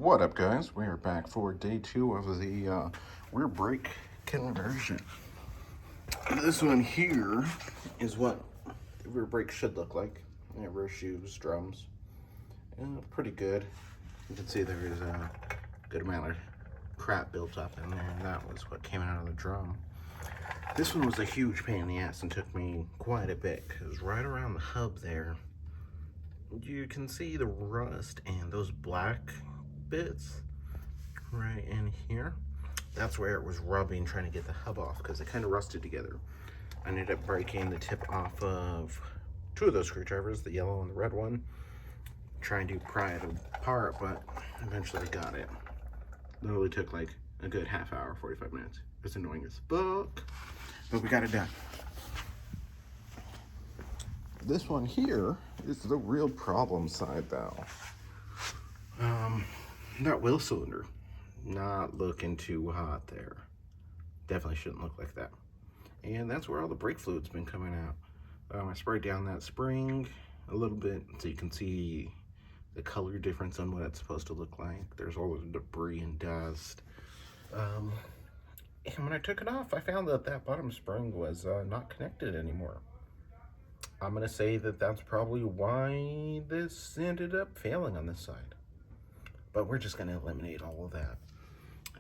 What up, guys? We are back for day 2 of the rear brake conversion. This one here is what the rear brake should look like. Yeah, rear shoes, drums, pretty good. You can see there is a good amount of crap built up in there, and that was what came out of the drum. This one was a huge pain in the ass and took me quite a bit, because right around the hub there, you can see the rust and those black bits right in here. That's where it was rubbing, trying to get the hub off, because it kind of rusted together. I ended up breaking the tip off of 2 of those screwdrivers, the yellow and the red one, trying to pry it apart, but eventually got it. Literally took like a good half hour, 45 minutes. It's annoying as fuck, but we got it done. This one here is the real problem side though. That wheel cylinder, not looking too hot there. Definitely shouldn't look like that. And that's where all the brake fluid's been coming out. I sprayed down that spring a little bit so you can see the color difference on what it's supposed to look like. There's all the debris and dust. And when I took it off, I found that that bottom spring was not connected anymore. I'm gonna say that that's probably why this ended up failing on this side. But we're just gonna eliminate all of that.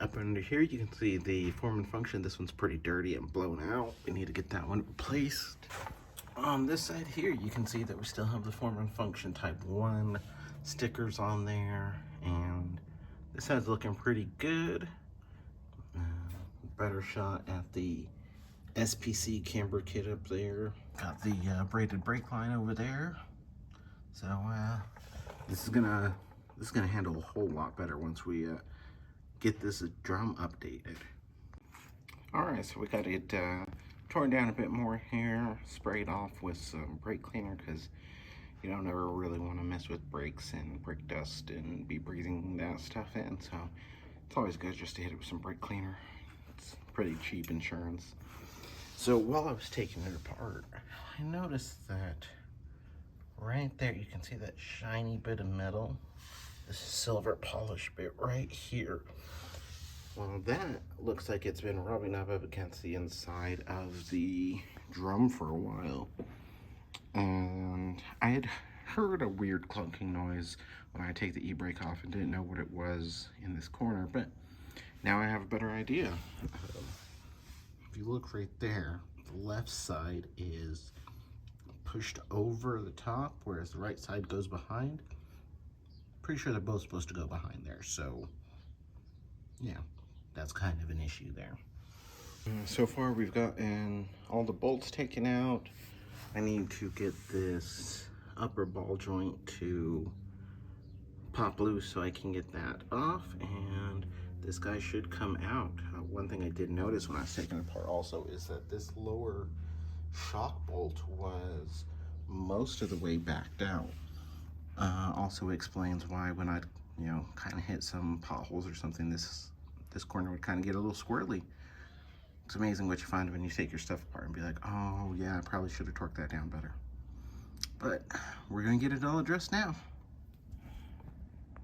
Up under here, you can see the form and function. This one's pretty dirty and blown out. We need to get that one replaced. On this side here, you can see that we still have the form and function type 1 stickers on there. And this side's looking pretty good. Better shot at the SPC camber kit up there. Got the braided brake line over there. So this is gonna handle a whole lot better once we get this drum updated. All right, so we got it torn down a bit more here, sprayed off with some brake cleaner, because you don't ever really want to mess with brakes and brake dust and be breathing that stuff in. So it's always good just to hit it with some brake cleaner. It's pretty cheap insurance. So while I was taking it apart, I noticed that right there, you can see that shiny bit of metal, the silver polish bit right here. Well, that looks like it's been rubbing up against the inside of the drum for a while. And I had heard a weird clunking noise when I take the e-brake off and didn't know what it was in this corner, but now I have a better idea. If you look right there, the left side is pushed over the top, whereas the right side goes behind. Pretty sure they're both supposed to go behind there, so yeah, that's kind of an issue there. So far we've gotten all the bolts taken out. I need to get this upper ball joint to pop loose so I can get that off, and this guy should come out. One thing I did notice when I was taking it apart also is that this lower shock bolt was most of the way backed out. Also explains why when I, kind of hit some potholes or something, this corner would kind of get a little squirrely. It's amazing what you find when you take your stuff apart and be like, oh yeah, I probably should have torqued that down better. But we're gonna get it all addressed now.